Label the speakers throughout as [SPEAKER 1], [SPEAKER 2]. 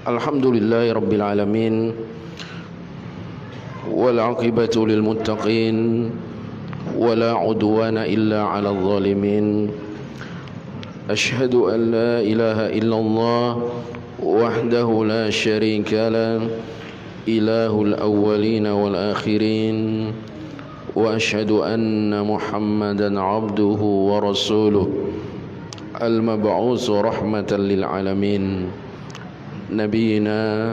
[SPEAKER 1] Alhamdulillahi Rabbil Alamin, wal aqibatu lil muttaqin, wala udwana illa ala zalimin. Ashhadu an la ilaha illallah wahdahu la syarika lah, ilahul awwalin wal akhirin, wa ashhadu anna Muhammadan abduhu wa rasuluh, al-mab'uts rahmatan lil alamin, nabiyina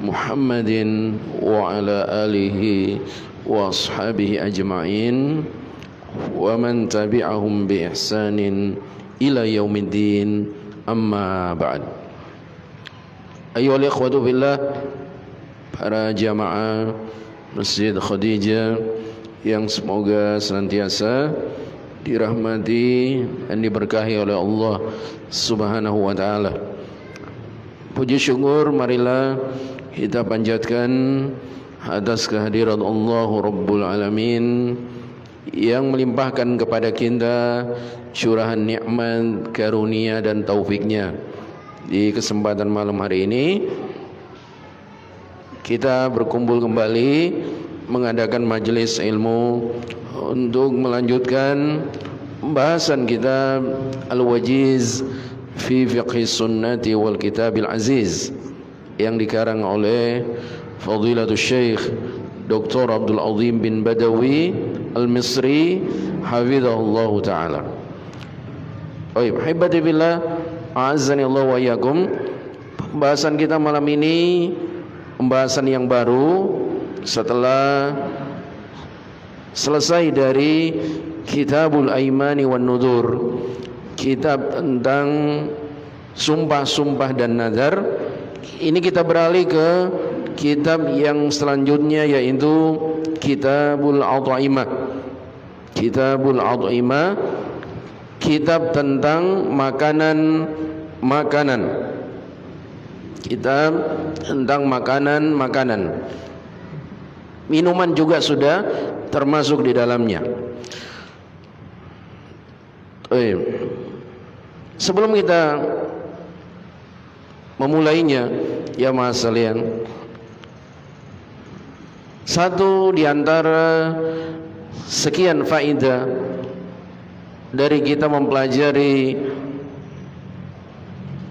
[SPEAKER 1] Muhammadin wa ala alihi wa ashabihi ajma'in wa man tabi'ahum bi ihsanin ila yaumiddin, amma ba'd. Ayyuhal ikhwatu billah, para jamaah Masjid Khadijah yang semoga senantiasa dirahmati dan diberkahi oleh Allah Subhanahu wa ta'ala. Puji syukur marilah kita panjatkan atas kehadiran Allah Rabbul Alamin yang melimpahkan kepada kita curahan nikmat, karunia dan taufiknya. Di kesempatan malam hari ini kita berkumpul kembali mengadakan majelis ilmu untuk melanjutkan pembahasan kitab Al-Wajiz fi Fiqhi Sunnati wal Kitabil Aziz yang dikarang oleh Fadilatul Syekh Dr. Abdul Azim bin Badawi Al-Misri hafizahullah ta'ala. Baik, hibati billah, a'azzani Allah wa iyyakum. Pembahasan kita malam ini pembahasan yang baru setelah selesai dari Kitabul Aimani wan Nudzur, kitab tentang sumpah-sumpah dan nazar. Ini kita beralih ke kitab yang selanjutnya, yaitu Kitabul At'imah. Kitabul At'imah, kitab tentang makanan-makanan. Kitab tentang makanan-makanan. Minuman juga sudah termasuk di dalamnya. Sebelum kita memulainya, ya mas sekalian, satu di antara sekian faedah dari kita mempelajari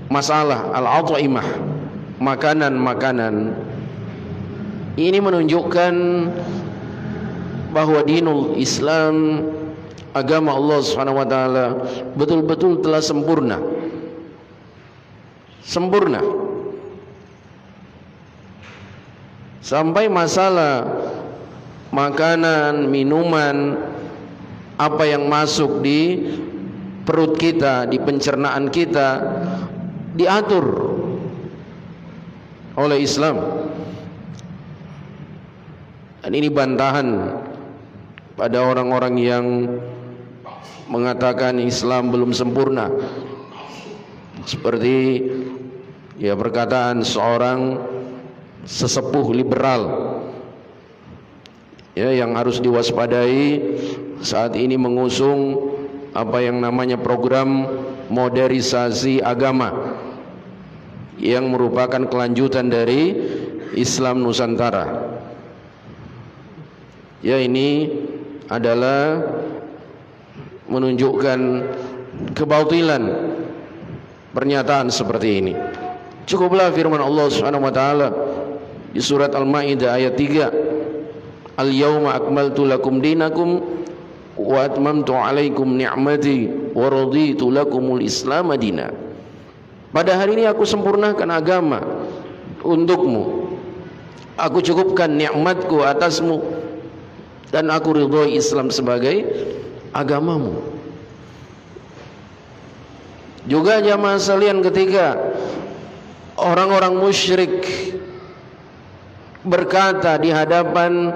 [SPEAKER 1] masalah al-at'imah, makanan-makanan, ini menunjukkan bahwa dinul Islam, agama Allah Subhanahu wa taala, betul-betul telah sempurna. Sempurna. Sampai masalah makanan, minuman, apa yang masuk di perut kita, di pencernaan kita, diatur oleh Islam. Dan ini bantahan pada orang-orang yang mengatakan Islam belum sempurna, seperti ya perkataan seorang sesepuh liberal ya, yang harus diwaspadai saat ini mengusung apa yang namanya program modernisasi agama yang merupakan kelanjutan dari Islam Nusantara. Ya, ini adalah menunjukkan kebautilan pernyataan seperti ini. Cukuplah firman Allah Subhanahu wa taala di surat Al-Maidah ayat 3, Al-yawma akmaltu lakum dinakum wa atmamtu alaikum ni'mati wa raditu lakumul Islam madina. Pada hari ini aku sempurnakan agama untukmu, aku cukupkan nikmatku atasmu, dan aku ridhoi Islam sebagai agamamu. Juga jamaah sekalian, ketika orang-orang musyrik berkata di hadapan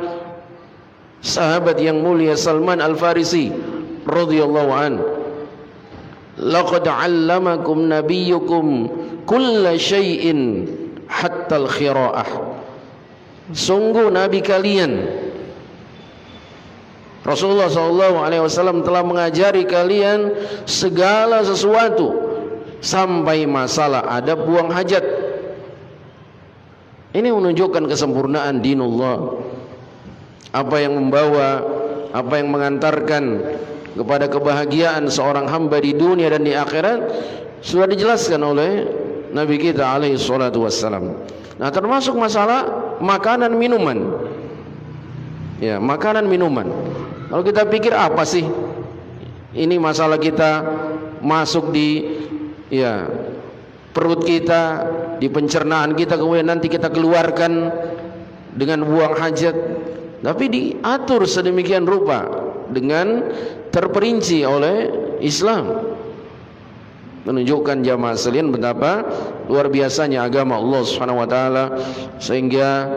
[SPEAKER 1] sahabat yang mulia Salman Al-Farisi radhiyallahu an, laqad 'allamakum nabiyyukum kulla syai'in hatta al-khira'ah. Sungguh nabi kalian Rasulullah SAW telah mengajari kalian segala sesuatu sampai masalah adab buang hajat. Ini menunjukkan kesempurnaan dinullah. Apa yang membawa, apa yang mengantarkan kepada kebahagiaan seorang hamba di dunia dan di akhirat sudah dijelaskan oleh Nabi kita alaihi salatu wassalam. Nah, termasuk masalah makanan minuman. Ya, makanan minuman. Kalau kita pikir apa sih? Ini masalah kita masuk di perut kita, di pencernaan kita, kemudian nanti kita keluarkan dengan buang hajat. Tapi diatur sedemikian rupa dengan terperinci oleh Islam. Menunjukkan jamaah sekalian betapa luar biasanya agama Allah Subhanahu wa taala, sehingga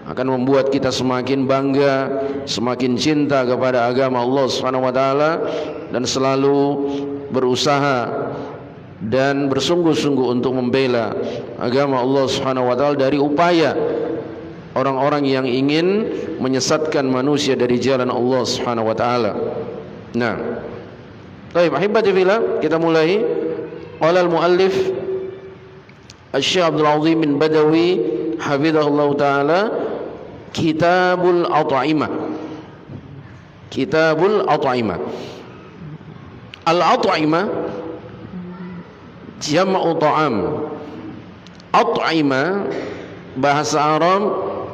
[SPEAKER 1] akan membuat kita semakin bangga, semakin cinta kepada agama Allah Subhanahu wa taala, dan selalu berusaha dan bersungguh-sungguh untuk membela agama Allah Subhanahu wa taala dari upaya orang-orang yang ingin menyesatkan manusia dari jalan Allah Subhanahu wa taala. Nah, baik, ahibati fillah, kita mulai. Qala al-muallif Asy-Syaikh Abdul Azim bin Badawi hafizahullah taala, Kitabul At'imah. Kitabul At'imah. Al-at'imah jam'u ta'am. At'imah bahasa Arab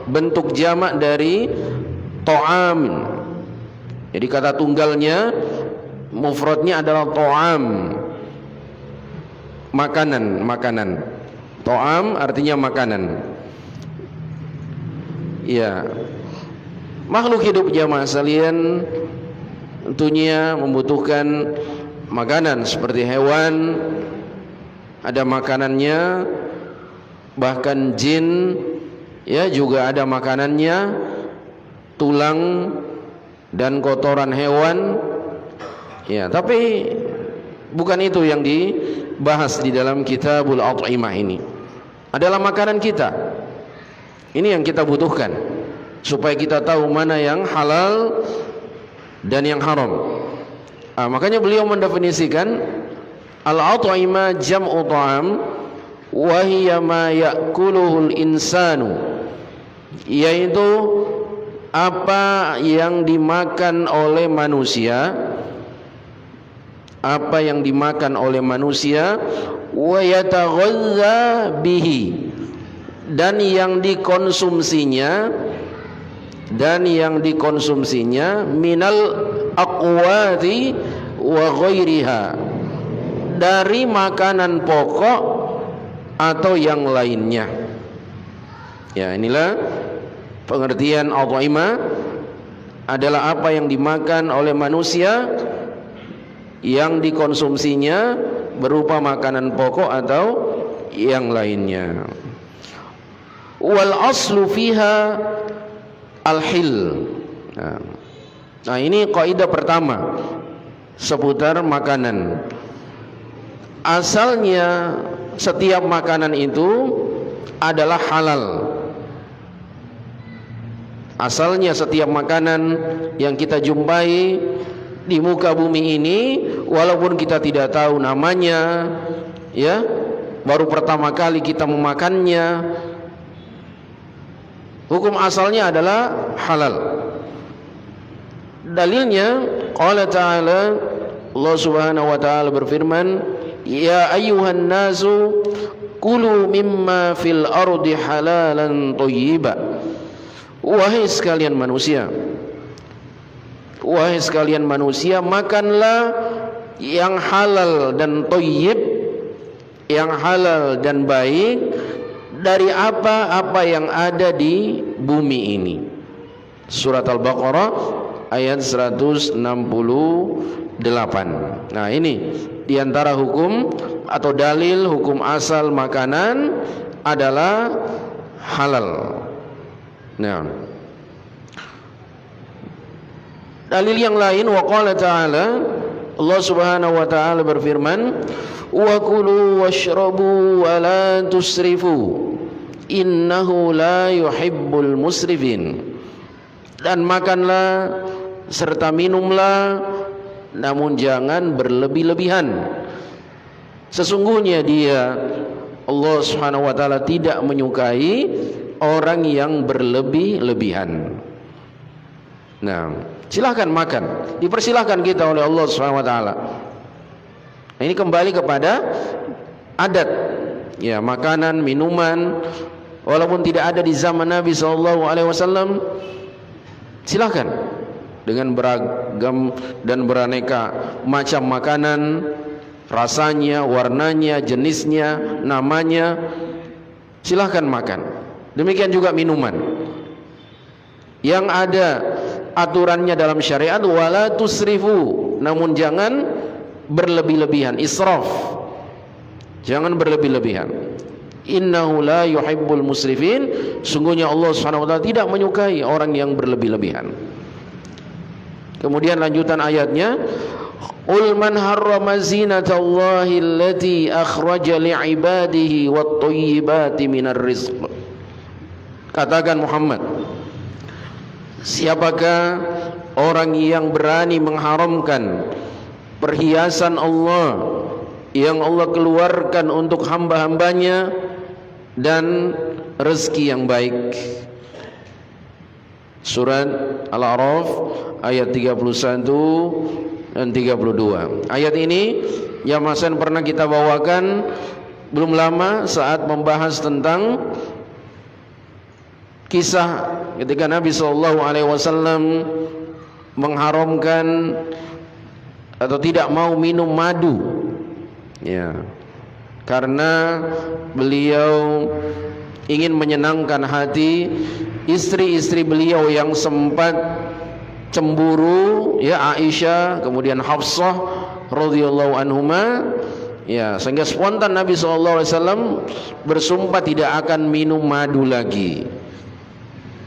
[SPEAKER 1] bentuk jamak dari ta'am. Jadi kata tunggalnya, mufradnya adalah ta'am. Makanan. Ta'am artinya makanan. Ya, makhluk hidup jamaah sekalian tentunya membutuhkan makanan seperti hewan, ada makanannya, bahkan jin ya juga ada makanannya, tulang dan kotoran hewan. Ya, tapi bukan itu yang dibahas di dalam Kitabul At'imah ini. Adalah makanan kita. Ini yang kita butuhkan supaya kita tahu mana yang halal dan yang haram. Makanya beliau mendefinisikan al-at'imah jam'u ta'am wa hiya ma ya'kuluhul insanu, yaitu apa yang dimakan oleh manusia, apa yang dimakan oleh manusia, wa yataghazza bihi, dan yang dikonsumsinya minal aqwati wa ghairiha, dari makanan pokok atau yang lainnya. Ya, inilah pengertian at'imah, adalah apa yang dimakan oleh manusia yang dikonsumsinya berupa makanan pokok atau yang lainnya. Wal aslu fiha al-hil. Nah, ini kaidah pertama seputar makanan. Asalnya setiap makanan itu adalah halal. Asalnya setiap makanan yang kita jumpai di muka bumi ini, walaupun kita tidak tahu namanya, ya, baru pertama kali kita memakannya, hukum asalnya adalah halal. Dalilnya qala ta'ala, Allah Subhanahu wa taala berfirman, ya ayyuhan nasu kulu mimma fil ardi halalan thayyiba. Wahai sekalian manusia, makanlah yang halal dan thayyib, yang halal dan baik dari apa-apa yang ada di bumi ini. Surat Al-Baqarah ayat 168. Nah, ini diantara hukum atau dalil hukum asal makanan adalah halal. Nah, dalil yang lain, wa qala ta'ala, Allah Subhanahu wa taala berfirman, wa kulu washrabu wa la tusrifu innahu la yuhibbul musrifin. Dan makanlah serta minumlah, namun jangan berlebih-lebihan. Sesungguhnya Dia, Allah Subhanahu wa taala, tidak menyukai orang yang berlebih-lebihan. Nah, silahkan makan, dipersilahkan kita oleh Allah Subhanahu wa taala. Nah, ini kembali kepada adat. Ya, makanan, minuman walaupun tidak ada di zaman Nabi sallallahu alaihi wasallam, silahkan dengan beragam dan beraneka macam makanan, rasanya, warnanya, jenisnya, namanya, silahkan makan. Demikian juga minuman. Yang ada aturannya dalam syariat, wala tusrifu, namun jangan berlebih-lebihan, israf. Jangan berlebih-lebihan. Innahu la yuhibbul musrifin, sungguhnya Allah Subhanahu wa taala tidak menyukai orang yang berlebih-lebihan. Kemudian lanjutan ayatnya, qul man harrama zinatallahi allati akhraja li'ibadihi wat-thayyibati minar rizq. Katakan Muhammad, siapakah orang yang berani mengharamkan perhiasan Allah yang Allah keluarkan untuk hamba-hambanya dan rezeki yang baik? Surat Al-A'raf ayat 31 dan 32. Ayat ini yang Masan pernah kita bawakan belum lama saat membahas tentang kisah ketika Nabi SAW mengharamkan atau tidak mau minum madu, ya, karena beliau ingin menyenangkan hati istri-istri beliau yang sempat cemburu, ya, Aisyah, kemudian Hafsah radhiyallahu anhuma, ya, sehingga spontan Nabi SAW bersumpah tidak akan minum madu lagi.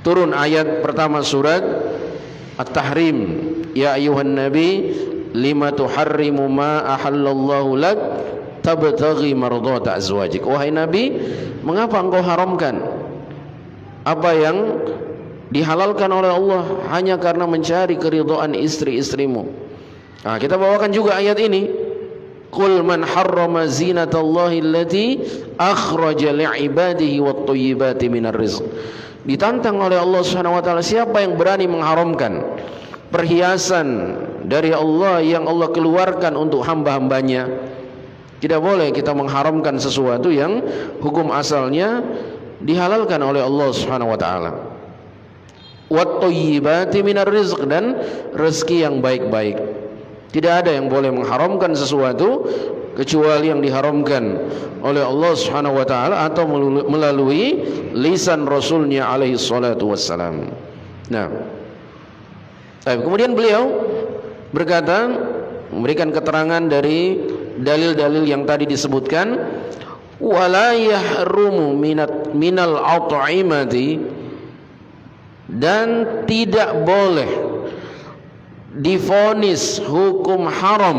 [SPEAKER 1] Turun ayat pertama surat At-Tahrim, ya ayuhan nabi lima tuharrimu ma ahallallahu lak tabtaghi mardhata azwajik. Wahai nabi, mengapa engkau haramkan apa yang dihalalkan oleh Allah hanya karena mencari keridhaan istri-istrimu? Nah, kita bawakan juga ayat ini, qul man harrama zinatallahi allati akhraja li'ibadihi wat-thayyibati minar rizq. Ditantang oleh Allah Subhanahu wa taala, siapa yang berani mengharamkan perhiasan dari Allah yang Allah keluarkan untuk hamba-hambanya. Tidak boleh kita mengharamkan sesuatu yang hukum asalnya dihalalkan oleh Allah Subhanahu wa taala. Wat-thayyibati minar rizq, dan rezeki yang baik-baik. Tidak ada yang boleh mengharamkan sesuatu kecuali yang diharamkan oleh Allah Subhanahu wa taala atau melalui lisan Rasulnya alaihi salatu wassalam. Nah, kemudian beliau berkata, memberikan keterangan dari dalil-dalil yang tadi disebutkan, wala yahrumu minal at'imati, dan tidak boleh divonis hukum haram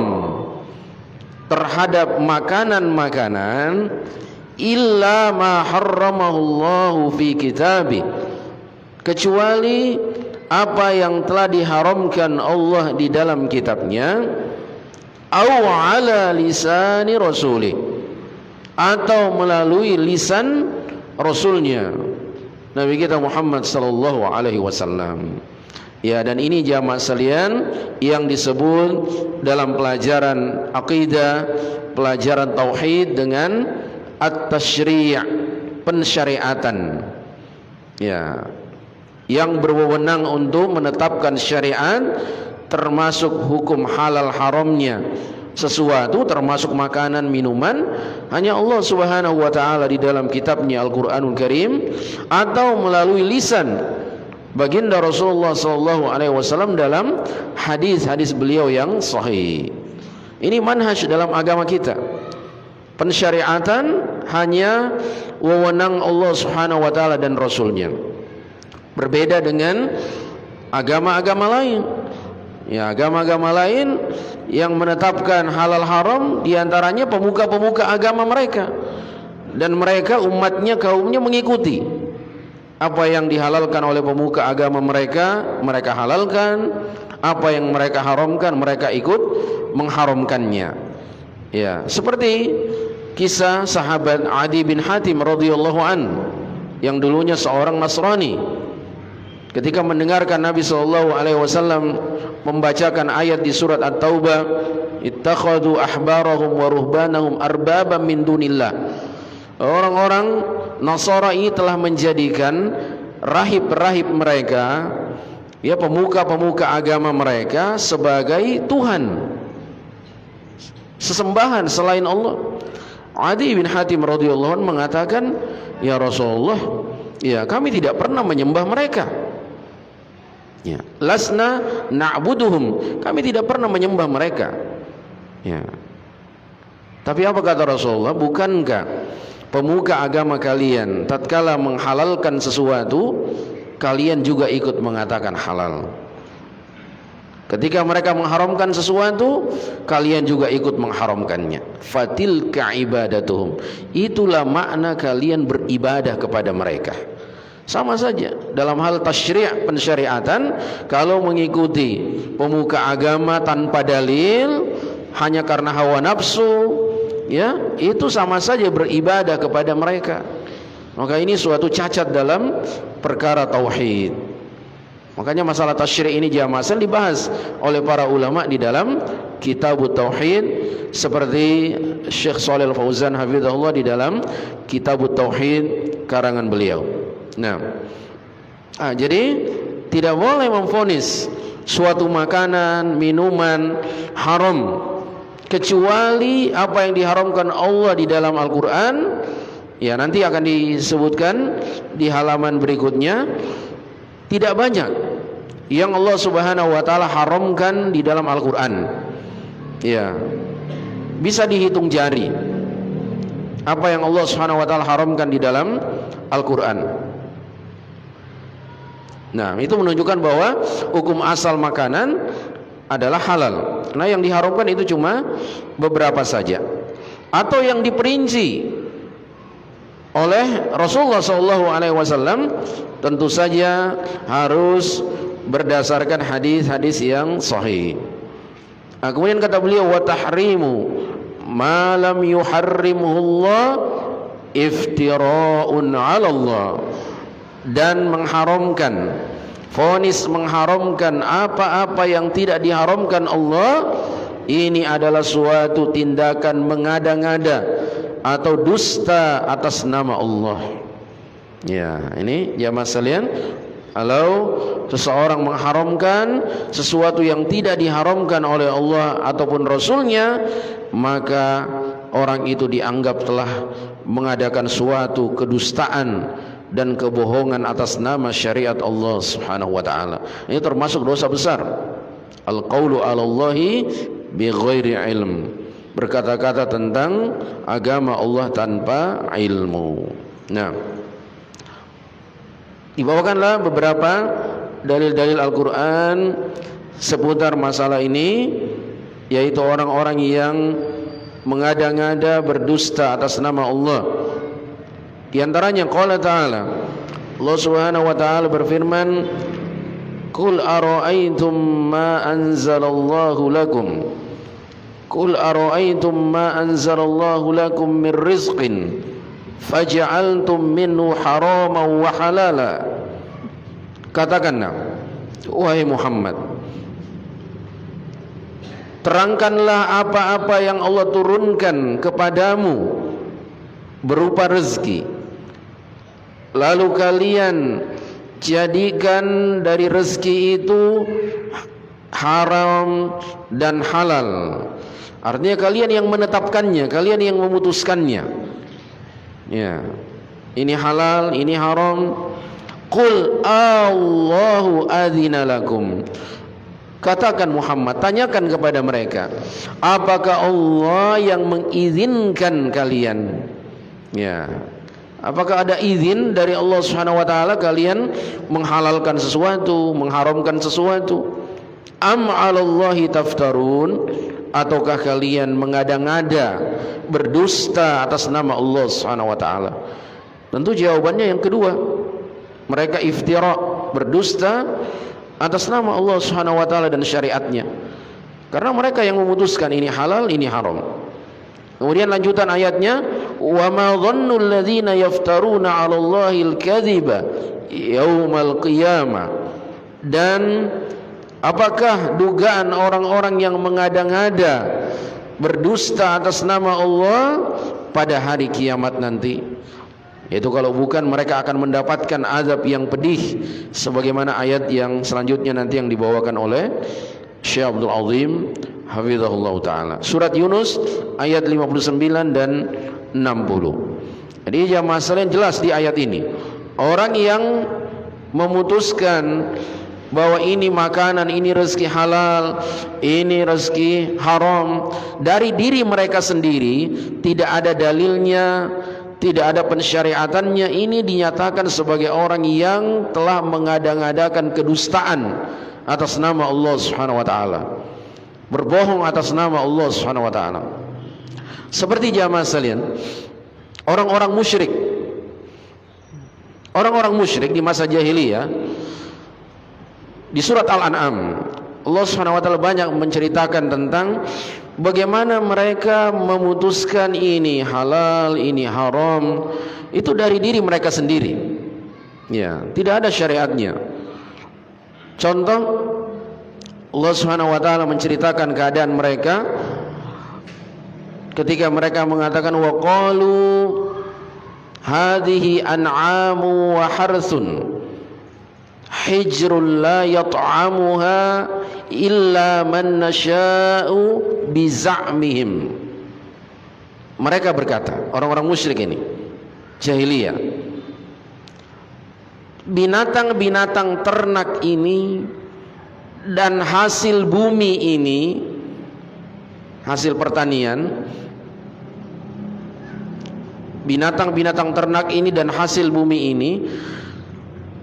[SPEAKER 1] terhadap makanan-makanan illa ma harramahullahu fi kitabih, kecuali apa yang telah diharamkan Allah di dalam kitabnya, au ala lisani rasulih, atau melalui lisan rasulnya Nabi kita Muhammad sallallahu alaihi wasallam. Ya, dan ini jamaah sekalian yang disebut dalam pelajaran akidah, pelajaran tauhid dengan at-tasyri', pensyariatan. Ya, yang berwenang untuk menetapkan syariat termasuk hukum halal haramnya sesuatu, termasuk makanan, minuman, hanya Allah Subhanahu wa taala di dalam kitabnya Al-Qur'anul Karim atau melalui lisan baginda Rasulullah sallallahu alaihi wasallam dalam hadis-hadis beliau yang sahih. Ini manhaj dalam agama kita. Pensyariatan hanya wewenang Allah Subhanahu wa taala dan Rasulnya. Berbeda dengan agama-agama lain. Ya, agama-agama lain yang menetapkan halal haram, diantaranya pemuka-pemuka agama mereka, dan mereka umatnya, kaumnya mengikuti apa yang dihalalkan oleh pemuka agama mereka, mereka halalkan. Apa yang mereka haramkan, mereka ikut mengharamkannya. Ya, seperti kisah sahabat Adi bin Hatim radhiyallahu an. yang dulunya seorang Nasrani. Ketika mendengarkan Nabi SAW membacakan ayat di surat At-Taubah, ittakhadhu ahbarahum wa ruhbanahum arbaban min dunillah. Orang-orang Nasara ini telah menjadikan rahib-rahib mereka, ya, pemuka-pemuka agama mereka sebagai Tuhan, sesembahan selain Allah. Adi bin Hatim radhiyallahu anhu mengatakan, ya Rasulullah, ya kami tidak pernah menyembah mereka. Ya, lasna na'buduhum, kami tidak pernah menyembah mereka. Ya. Tapi apa kata Rasulullah? Bukankah pemuka agama kalian tatkala menghalalkan sesuatu, kalian juga ikut mengatakan halal? Ketika mereka mengharamkan sesuatu, kalian juga ikut mengharamkannya. Fatilka ibadatuhum, itulah makna kalian beribadah kepada mereka. Sama saja dalam hal tasyri', pensyariatan, kalau mengikuti pemuka agama tanpa dalil hanya karena hawa nafsu, ya, itu sama saja beribadah kepada mereka. Maka ini suatu cacat dalam perkara tauhid. Makanya masalah tasyri' ini jamaah dibahas oleh para ulama di dalam Kitabut Tauhid, seperti Syekh Shalih Al-Fauzan hafizahullah di dalam Kitabut Tauhid karangan beliau. Jadi tidak boleh memvonis suatu makanan, minuman haram kecuali apa yang diharamkan Allah di dalam Al-Quran. Ya, nanti akan disebutkan di halaman berikutnya. Tidak banyak yang Allah Subhanahu wa taala haramkan di dalam Al-Quran. Ya, bisa dihitung jari apa yang Allah Subhanahu wa taala haramkan di dalam Al-Quran. Nah, itu menunjukkan bahwa hukum asal makanan adalah halal. Nah, yang diharamkan itu cuma beberapa saja, atau yang diperinci oleh Rasulullah SAW, tentu saja harus berdasarkan hadis-hadis yang sahih. Nah, kemudian kata beliau, wa tahrimu ma lam yuharrimullah iftira'un 'ala Allah, dan mengharamkan, vonis mengharamkan apa-apa yang tidak diharamkan Allah, ini adalah suatu tindakan mengada-ngada atau dusta atas nama Allah. Ya, ini jamaah sekalian, kalau seseorang mengharamkan sesuatu yang tidak diharamkan oleh Allah ataupun Rasulnya, maka orang itu dianggap telah mengadakan suatu kedustaan dan kebohongan atas nama syariat Allah Subhanahu wa taala. Ini termasuk dosa besar. Al-qaulu 'alallahi bighairi ilm, berkata-kata tentang agama Allah tanpa ilmu. Nah, dibawakanlah beberapa dalil-dalil Al-Quran seputar masalah ini, yaitu orang-orang yang mengada-ngada berdusta atas nama Allah. Di antaranya qala ta'ala, Allah Subhanahu wa taala berfirman, qul ara'aytum ma anzalallahu lakum, qul ara'aytum ma anzalallahu lakum min rizqin faj'altum minhu haraman wa halala. Katakanlah, wahai Muhammad, terangkanlah apa-apa yang Allah turunkan kepadamu berupa rezeki, lalu kalian jadikan dari rezeki itu haram dan halal. Artinya kalian yang menetapkannya, kalian yang memutuskannya. Ya, ini halal, ini haram. Qul Allahu adzina lakum. Katakan Muhammad, tanyakan kepada mereka, apakah Allah yang mengizinkan kalian? Ya, apakah ada izin dari Allah Subhanahu wa taala kalian menghalalkan sesuatu, mengharamkan sesuatu? Am 'alallahi taftarun, ataukah kalian mengada-ngada berdusta atas nama Allah Subhanahu wa taala? Tentu jawabannya yang kedua. Mereka iftira, berdusta atas nama Allah Subhanahu wa taala dan syariatnya. Karena mereka yang memutuskan ini halal, ini haram. Kemudian lanjutan ayatnya, wa ma dhannu alladhina yaftaruna 'ala Allahi al-kadhiba yaumal qiyamah. Dan apakah dugaan orang-orang yang mengada-ngada berdusta atas nama Allah pada hari kiamat nanti? Yaitu kalau bukan mereka akan mendapatkan azab yang pedih, sebagaimana ayat yang selanjutnya nanti yang dibawakan oleh Syekh Abdul Azim hafizahullah taala. Surat Yunus ayat 59 dan 60. Jadi jamaah sekalian, jelas di ayat ini orang yang memutuskan bahwa ini makanan, ini rezeki halal, ini rezeki haram dari diri mereka sendiri, tidak ada dalilnya, tidak ada pensyariatannya, ini dinyatakan sebagai orang yang telah mengada-ngadakan kedustaan atas nama Allah Subhanahu wa taala, berbohong atas nama Allah Subhanahu wa taala. Seperti jamaah sekalian, orang-orang musyrik di masa jahiliyah, di surat Al-An'am Allah Subhanahu wa taala banyak menceritakan tentang bagaimana mereka memutuskan ini halal, ini haram, itu dari diri mereka sendiri. Ya, tidak ada syariatnya. Contoh, Allah Subhanahu wa taala menceritakan keadaan mereka ketika mereka mengatakan wa qalu hadhihi an'amu wa harthun hijrun la yat'amuha illa man nasha'u biza'mihim. Mereka berkata, orang-orang musyrik ini jahiliyah, binatang-binatang ternak ini dan hasil bumi ini, hasil pertanian, binatang-binatang ternak ini dan hasil bumi ini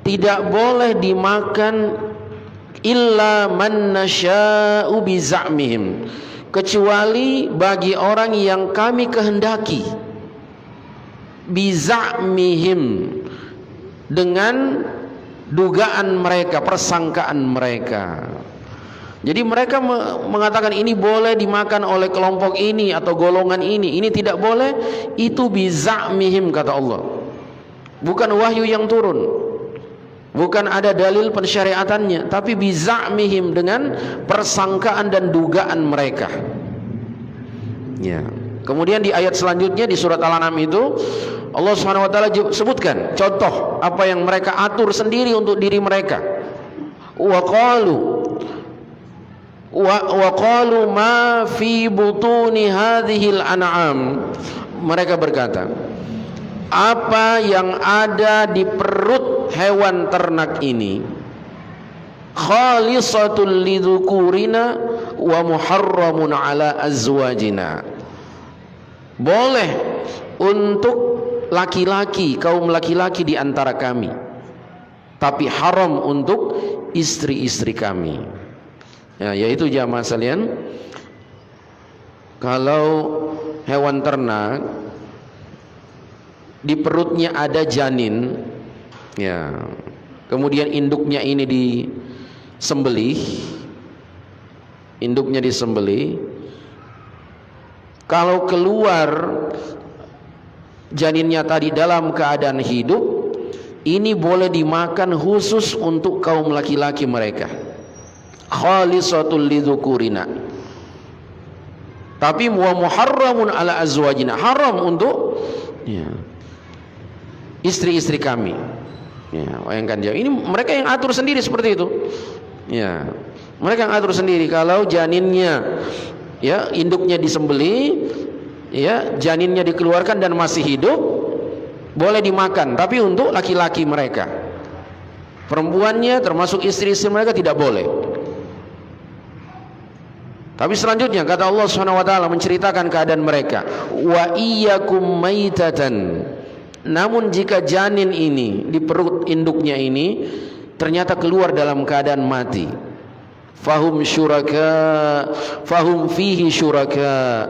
[SPEAKER 1] tidak boleh dimakan illa man nasya'u biza'mihim, kecuali bagi orang yang kami kehendaki, biza'mihim, dengan dugaan mereka, persangkaan mereka. Jadi mereka mengatakan ini boleh dimakan oleh kelompok ini atau golongan ini tidak boleh, itu biza'mihim kata Allah, bukan wahyu yang turun, bukan ada dalil pensyariatannya, tapi biza'mihim, dengan persangkaan dan dugaan mereka. Ya. Kemudian di ayat selanjutnya di surat Al-An'am itu Allah Subhanahu wa taala sebutkan contoh apa yang mereka atur sendiri untuk diri mereka. Wa qalu ma fi butuni hadhil an'am. Mereka berkata, apa yang ada di perut hewan ternak ini khalisatul lidzukurina wa muharramun ala azwajina, boleh untuk laki-laki, kaum laki-laki di antara kami, tapi haram untuk istri-istri kami. Ya, yaitu jamaah sekalian, kalau hewan ternak di perutnya ada janin, ya, kemudian induknya ini disembelih, kalau keluar janinnya tadi dalam keadaan hidup, ini boleh dimakan khusus untuk kaum laki-laki mereka, khalisatul lidzukurina, tapi wa muharramun ala azwajina, haram untuk istri-istri kami. Ya, bayangkan dia, ini mereka yang atur sendiri seperti itu. Ya, mereka yang atur sendiri kalau janinnya, ya, induknya disembelih, ya, janinnya dikeluarkan dan masih hidup, boleh dimakan, tapi untuk laki-laki mereka. Perempuannya termasuk istri-istri mereka tidak boleh. Tapi selanjutnya kata Allah Subhanahu wa taala menceritakan keadaan mereka, wa iyyakum maitatan, namun jika janin ini di perut induknya ini ternyata keluar dalam keadaan mati, fahum fihi syuraka,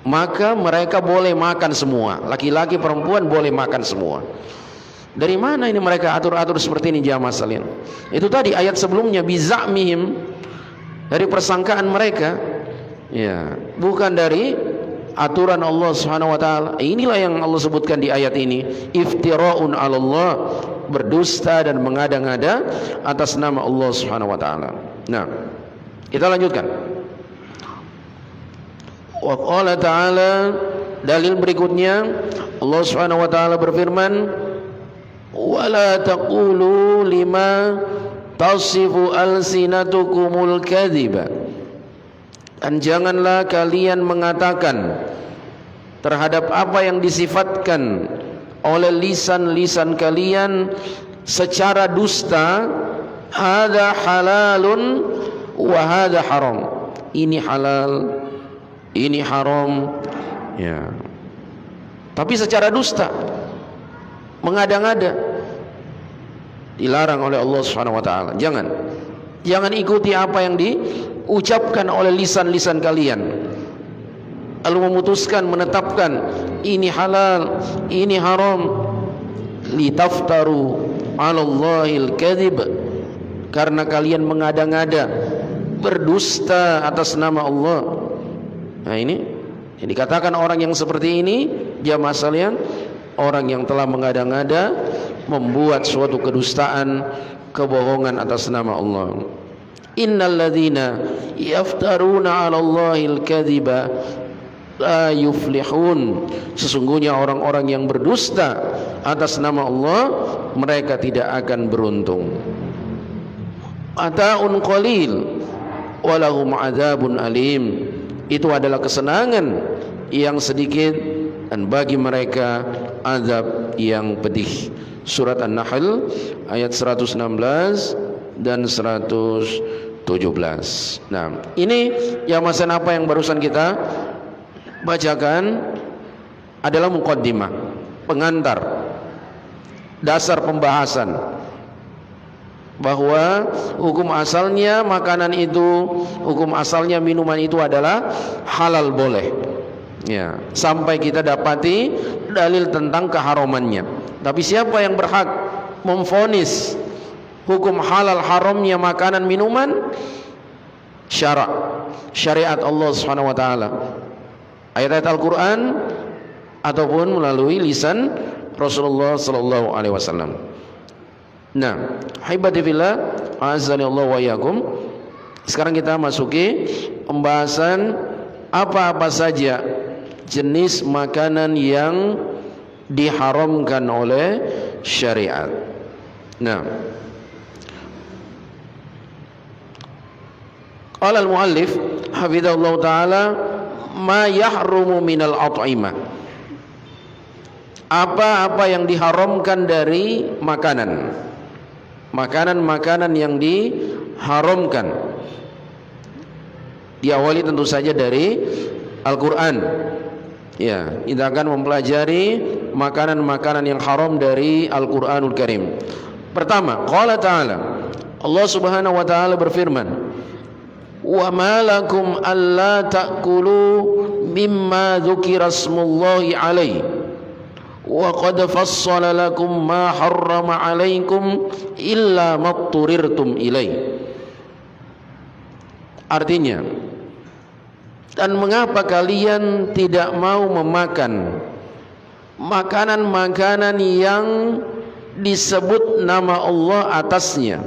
[SPEAKER 1] maka mereka boleh makan semua, laki-laki perempuan boleh makan semua. Dari mana ini mereka atur-atur seperti ini jamaah sekalian? Itu tadi ayat sebelumnya, biza'mihim, dari persangkaan mereka, ya, bukan dari aturan Allah Subhanahu wa taala. Inilah yang Allah sebutkan di ayat ini, iftira'un 'ala Allah, berdusta dan mengada-ngada atas nama Allah Subhanahu wa taala. Nah, kita lanjutkan. Wa qala ta'ala, dalil berikutnya Allah Subhanahu wa taala berfirman, wala taqulu lima tasifu alsinatukumul kadhiba, dan janganlah kalian mengatakan terhadap apa yang disifatkan oleh lisan-lisan kalian secara dusta, hadza halalun wa hadza haram, ini halal, ini haram, ya. Tapi secara dusta, mengada-ngada, dilarang oleh Allah Subhanahu wa taala. Jangan ikuti apa yang diucapkan oleh lisan-lisan kalian, lalu memutuskan, menetapkan ini halal, ini haram, litaftaru 'alallahil kadhib, karena kalian mengada-ngada, berdusta atas nama Allah. Nah, ini yang dikatakan orang yang seperti ini, dia masalahnya orang yang telah mengada-ngada, membuat suatu kedustaan, kebohongan atas nama Allah. Innal ladzina yaftaruna 'alallahil kadhiba la yuflihun, sesungguhnya orang-orang yang berdusta atas nama Allah, mereka tidak akan beruntung. Ata'un qalil walahum 'adzabun alim, itu adalah kesenangan yang sedikit dan bagi mereka azab yang pedih. Surat An-Nahl ayat 116 dan 117. Nah, ini yang masan apa yang barusan kita bacakan adalah muqaddimah, pengantar, dasar pembahasan bahwa hukum asalnya makanan itu, hukum asalnya minuman itu adalah halal, boleh. Ya, sampai kita dapati dalil tentang keharamannya. Tapi siapa yang berhak memvonis hukum halal haramnya makanan minuman? Syariat Allah Subhanahu wa taala, ayat-ayat Al-Qur'an ataupun melalui lisan Rasulullah sallallahu alaihi wasallam. Nah, haibati fillah, azani Allah wa iyyakum. Sekarang kita masuki pembahasan apa-apa saja jenis makanan yang diharamkan oleh syariat. Nah, qala al-muallif hafizahullah taala, ma yahrumu minal at'imah, apa-apa yang diharamkan dari makanan, makanan-makanan yang diharamkan. Diawali tentu saja dari Al-Quran. Ya, kita akan mempelajari makanan-makanan yang haram dari Al-Quranul Karim. Pertama, qala ta'ala, Allah Subhanahu wa ta'ala berfirman, wa ma lakum alla ta'kulu mimma dzukira smullahi alaihi wa qad fassala lakum ma harrama alaikum illa matturirtum ilaihi. Artinya, dan mengapa kalian tidak mau memakan makanan-makanan yang disebut nama Allah atasnya?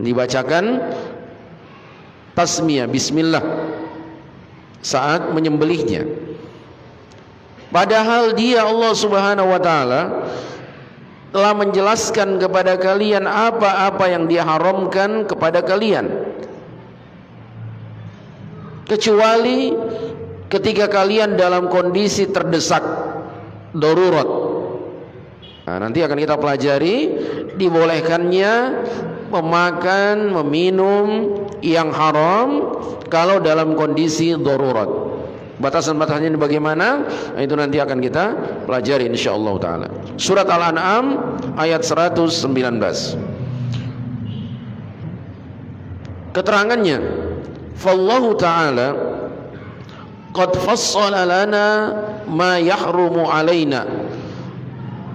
[SPEAKER 1] Dibacakan tasmiyah, bismillah, saat menyembelihnya. Padahal dia, Allah Subhanahu wa ta'ala, telah menjelaskan kepada kalian apa-apa yang dia haramkan kepada kalian, kecuali ketika kalian dalam kondisi terdesak, darurat. Nah, nanti akan kita pelajari dibolehkannya memakan, meminum yang haram kalau dalam kondisi darurat. Batasan-batasannya ini bagaimana? Nah, itu nanti akan kita pelajari insyaallah taala. Surat Al-An'am ayat 119. Keterangannya, fallahu ta'ala qad fassala lana ma yahrumu alaina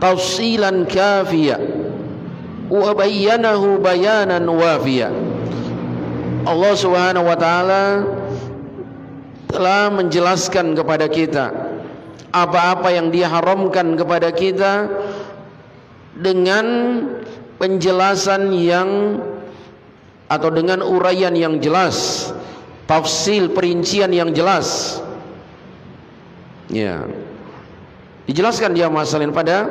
[SPEAKER 1] tafsilan kafiya wa bayyanahu bayanan wafiya. Allah Subhanahu wa ta'ala telah menjelaskan kepada kita apa-apa yang Dia haramkan kepada kita dengan penjelasan yang atau dengan uraian yang jelas, tafsil, perincian yang jelas. Ya, dijelaskan Dia masalahnya pada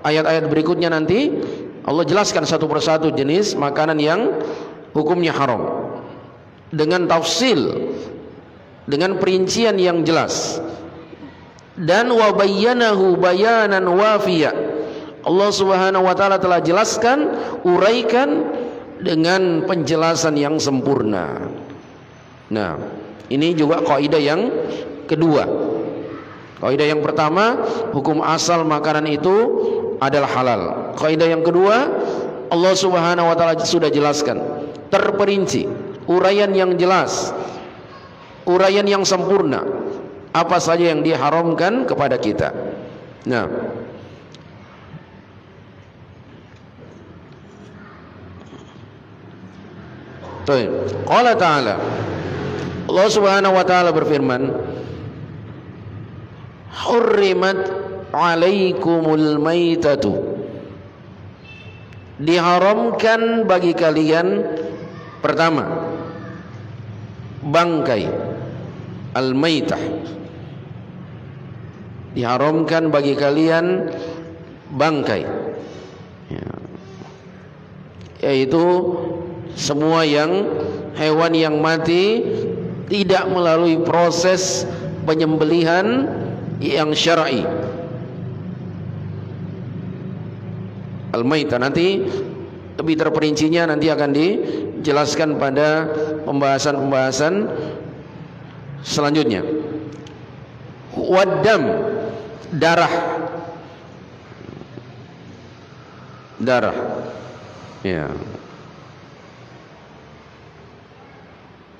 [SPEAKER 1] ayat-ayat berikutnya. Nanti Allah jelaskan satu persatu jenis makanan yang hukumnya haram dengan tafsil, dengan perincian yang jelas. Dan wa bayyanahu bayanan wafiya, Allah Subhanahu wa taala telah jelaskan, uraikan dengan penjelasan yang sempurna. Nah, ini juga kaidah yang kedua. Kaidah yang pertama, hukum asal makanan itu adalah halal. Kaidah yang kedua, Allah Subhanahu wa taala sudah jelaskan, terperinci, uraian yang jelas, uraian yang sempurna, apa saja yang diharamkan kepada kita. Nah, qala ta'ala, Allah Subhanahu wa taala berfirman, hurrimat alaikumul maitatu, diharamkan bagi kalian, pertama, bangkai, al-maitah, diharamkan bagi kalian bangkai, ya, yaitu semua hewan yang mati tidak melalui proses penyembelihan yang syar'i. Al-maitah nanti lebih terperincinya nanti akan dijelaskan pada pembahasan-pembahasan selanjutnya. Waddam, darah, ya.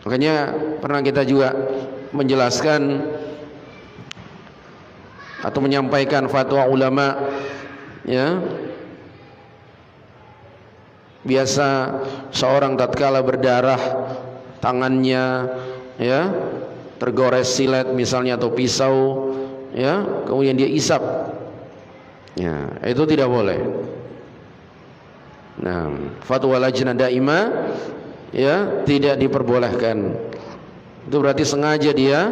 [SPEAKER 1] Makanya pernah kita juga menjelaskan atau menyampaikan fatwa ulama, ya. Biasa seorang tatkala berdarah, tangannya, ya, tergores silet misalnya atau pisau, ya, kemudian dia isap, ya, itu tidak boleh. Nah, fatwa lajnah daimah, ya, tidak diperbolehkan. Itu berarti sengaja dia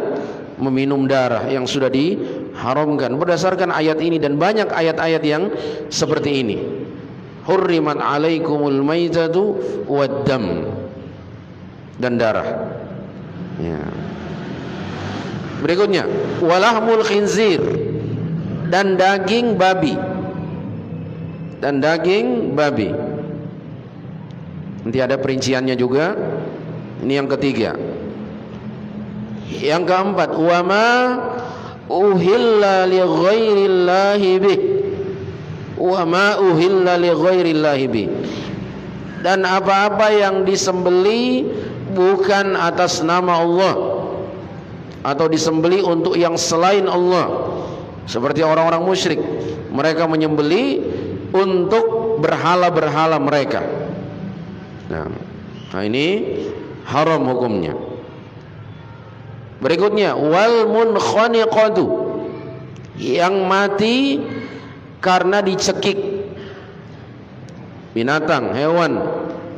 [SPEAKER 1] meminum darah yang sudah diharamkan berdasarkan ayat ini dan banyak ayat-ayat yang seperti ini. Hurrimat alaikumul maitatu waddam, dan darah, ya. Berikutnya, walahmul khinzir, dan daging babi. Nanti ada perinciannya juga. Ini yang ketiga. Yang keempat, wama uhilla li ghairillahi bih, wama uhilla li ghairillahi bih, dan apa-apa yang disembeli bukan atas nama Allah atau disembeli untuk yang selain Allah, seperti orang-orang musyrik, mereka menyembeli untuk berhala-berhala mereka. Nah, ini haram hukumnya. Berikutnya, wal munkhaniqatu, yang mati karena dicekik. Binatang, hewan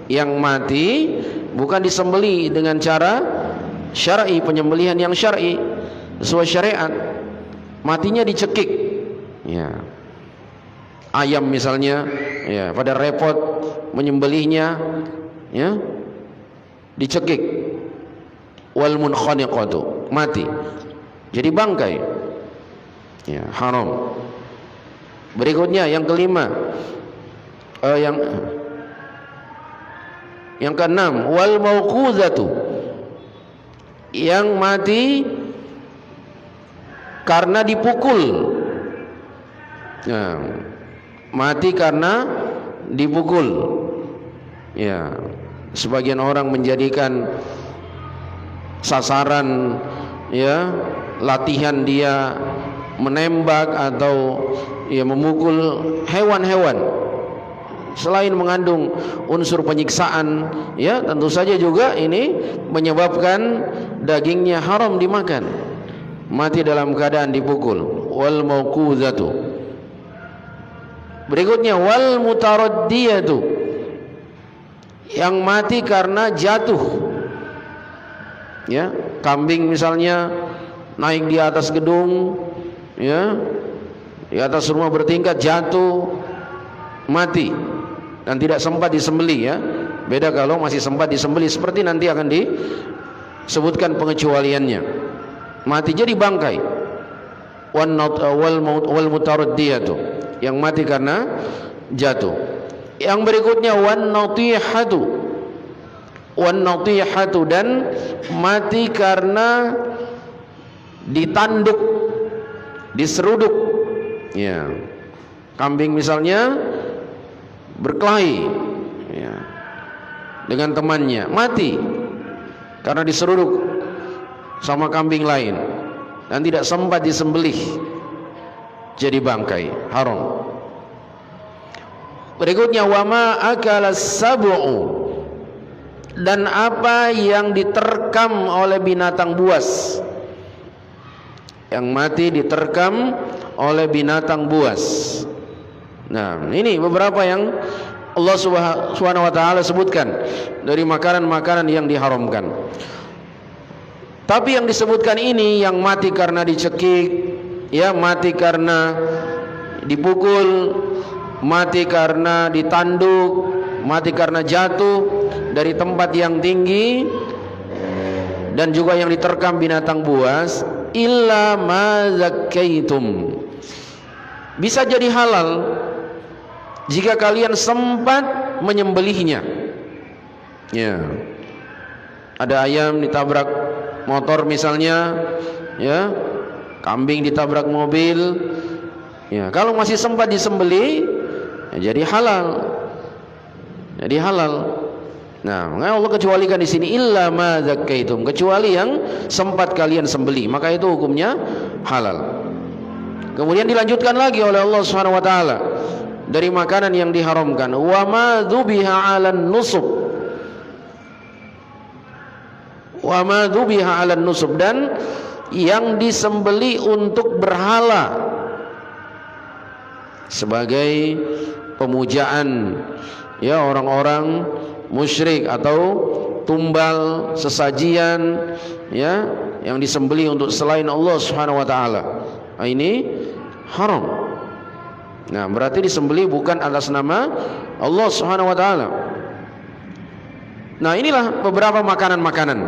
[SPEAKER 1] yang mati bukan disembeli dengan cara syar'i, penyembelihan yang syar'i sesuai syariat, matinya dicekik, ya. Ayam misalnya, ya, pada repot menyembelihnya, ya, dicekik. Wal munkhaniqatu, mati jadi bangkai, ya, haram. Berikutnya yang kelima, yang keenam, wal mauquzatu, yang mati karena dipukul, ya, mati karena dipukul, ya. Sebagian orang menjadikan sasaran, ya, latihan dia menembak atau ya memukul hewan-hewan selain mengandung unsur penyiksaan, ya tentu saja juga ini menyebabkan dagingnya haram dimakan. Mati dalam keadaan dipukul. Wal mauquzatu. Berikutnya wal mutaraddiyatu, yang mati karena jatuh. Ya, kambing misalnya naik di atas gedung, ya, di atas rumah bertingkat, jatuh, mati dan tidak sempat disembelih, ya. Beda kalau masih sempat disembelih, seperti nanti akan disebutkan pengecualiannya. Mati jadi bangkai. Wal mutaraddiyatu, yang mati karena jatuh. Yang berikutnya wan natihatu, dan mati karena ditanduk, diseruduk. Ya, kambing misalnya berkelahi, ya, dengan temannya, mati karena diseruduk sama kambing lain dan tidak sempat disembelih, jadi bangkai, haram. Berikutnya wama akalas sab'u, dan apa yang diterkam oleh binatang buas. Yang mati diterkam oleh binatang buas. Nah, ini beberapa yang Allah Subhanahu wa taala sebutkan dari makanan-makanan yang diharamkan. Tapi yang disebutkan ini, yang mati karena dicekik, ya, mati karena dipukul, mati karena ditanduk, mati karena jatuh dari tempat yang tinggi, dan juga yang diterkam binatang buas, illa ma zakkaitum, bisa jadi halal jika kalian sempat menyembelihnya. Ya, ada ayam ditabrak motor misalnya, ya, kambing ditabrak mobil, ya, kalau masih sempat disembelih, ya, jadi halal, jadi halal. Nah, Allah kecualikan di sini illa ma zakkaitum, kecuali yang sempat kalian sembelih, maka itu hukumnya halal. Kemudian dilanjutkan lagi oleh Allah Subhanahu wa taala dari makanan yang diharamkan, wa ma dzubiha 'alan nusub, wa ma dzubiha 'alan nusub, dan yang disembelih untuk berhala sebagai pemujaan, ya, orang-orang musyrik, atau tumbal sesajian, ya, yang disembelih untuk selain Allah Subhanahu wa taala. Nah, ini haram. Nah, berarti disembelih bukan atas nama Allah Subhanahu wa taala. Nah, inilah beberapa makanan-makanan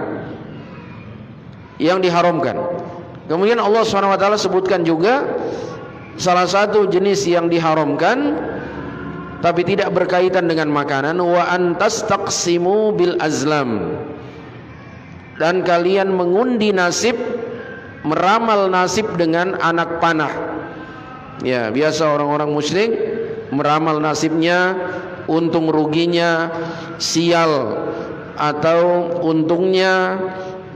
[SPEAKER 1] yang diharamkan. Kemudian Allah Subhanahu wa taala sebutkan juga salah satu jenis yang diharamkan tapi tidak berkaitan dengan makanan, wa antastaqsimu bil azlam, dan kalian mengundi nasib, meramal nasib dengan anak panah. Ya, biasa orang-orang musyrik meramal nasibnya, untung ruginya, sial atau untungnya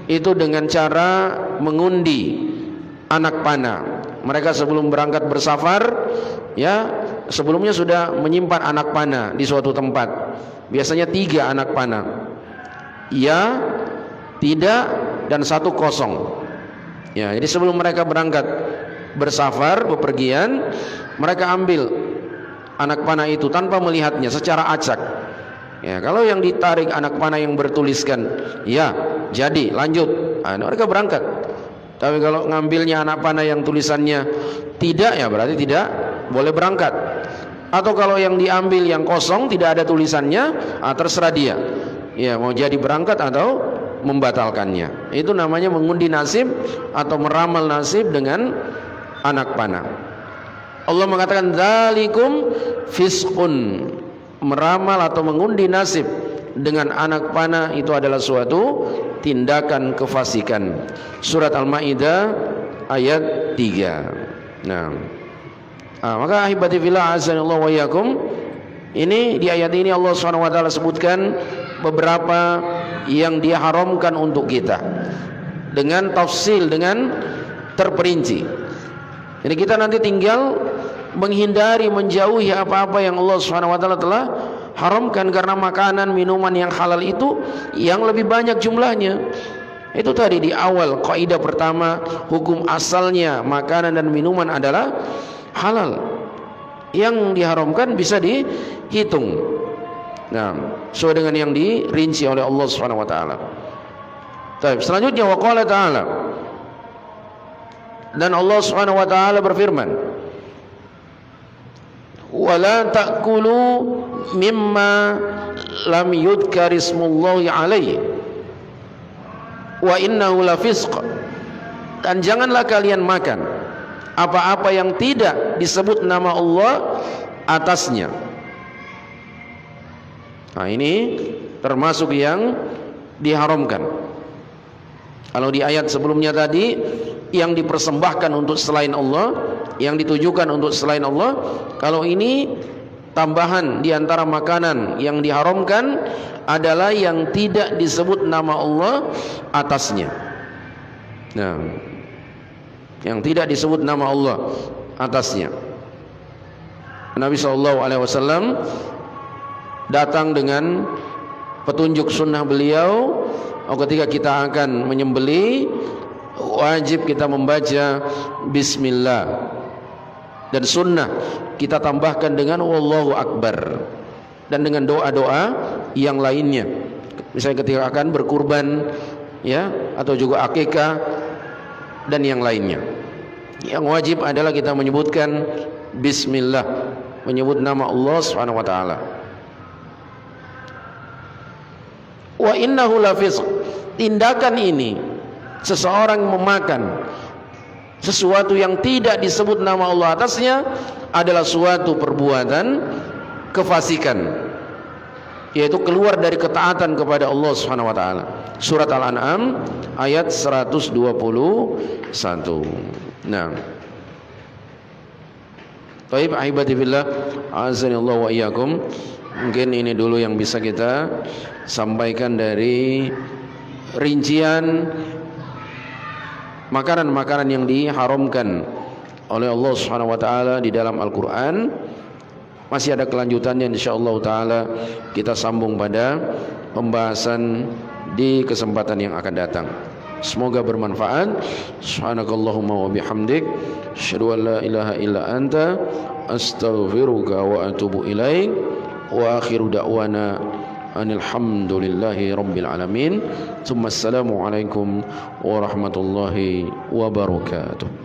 [SPEAKER 1] itu dengan cara mengundi anak panah. Mereka sebelum berangkat bersafar, ya, sebelumnya sudah menyimpan anak panah di suatu tempat. Biasanya 3 anak panah, ya, tidak, dan 1 kosong. Ya, jadi sebelum mereka berangkat bersafar, bepergian, mereka ambil anak panah itu tanpa melihatnya, secara acak. Ya, kalau yang ditarik anak panah yang bertuliskan, ya, jadi lanjut, nah, mereka berangkat. Tapi kalau ngambilnya anak panah yang tulisannya tidak, ya berarti tidak boleh berangkat. Atau kalau yang diambil yang kosong, tidak ada tulisannya, terserah dia, ya, mau jadi berangkat atau membatalkannya. Itu namanya mengundi nasib atau meramal nasib dengan anak panah. Allah mengatakan dzalikum fisqun, meramal atau mengundi nasib dengan anak panah itu adalah suatu tindakan kefasikan. Surat Al-Maidah ayat 3. Nah, maka ahibati fillah azanillahu wa iyyakum, ini di ayat ini Allah Subhanahu wa taala sebutkan beberapa yang dia haramkan untuk kita dengan tafsil, dengan terperinci. Jadi kita nanti tinggal menghindari, menjauhi apa-apa yang Allah Subhanahu wa taala telah haramkan, karena makanan, minuman yang halal itu yang lebih banyak jumlahnya. Itu tadi di awal kaidah pertama, hukum asalnya makanan dan minuman adalah halal. Yang diharamkan bisa dihitung. Nah, sesuai dengan yang dirinci oleh Allah Subhanahu wa taala. Baik, selanjutnya waqala ta'ala, dan Allah Subhanahu wa taala berfirman, wala ta'kulu mimma lam yudhkar ismullahi alaihi wa innahu lafisq, dan janganlah kalian makan apa-apa yang tidak disebut nama Allah atasnya. Nah, ini termasuk yang diharamkan. Kalau di ayat sebelumnya tadi yang dipersembahkan untuk selain Allah, yang ditujukan untuk selain Allah, kalau ini tambahan di antara makanan yang diharamkan adalah yang tidak disebut nama Allah atasnya. Nah, yang tidak disebut nama Allah atasnya. Nabi SAW datang dengan petunjuk sunnah beliau. Ketika kita akan menyembelih, wajib kita membaca bismillah, dan sunnah kita tambahkan dengan wallahu akbar, dan dengan doa-doa yang lainnya. Misalnya ketika akan berkurban, ya, atau juga akikah dan yang lainnya. Yang wajib adalah kita menyebutkan bismillah, menyebut nama Allah Subhanahu wa taala. Wa innahu lafisq, tindakan ini, seseorang memakan sesuatu yang tidak disebut nama Allah atasnya, adalah suatu perbuatan kefasikan, yaitu keluar dari ketaatan kepada Allah Subhanahu wa taala. Surat Al-An'am ayat 121. Nah, baik, ahibati fillah, azanillahu wa iyyakum. Mungkin ini dulu yang bisa kita sampaikan dari rincian makanan-makanan yang diharamkan oleh Allah Subhanahu wa taala di dalam Al-Qur'an. Masih ada kelanjutannya insyaallah taala, kita sambung pada pembahasan di kesempatan yang akan datang. Semoga bermanfaat. Subhanakallahumma wa bihamdik, asyhadu an la ilaha illa anta, astaghfiruka wa atubu ilaik. Wa akhiru da'wana anil hamdulillahi rabbil alamin. Tsumma assalamu alaikum warahmatullahi wabarakatuh.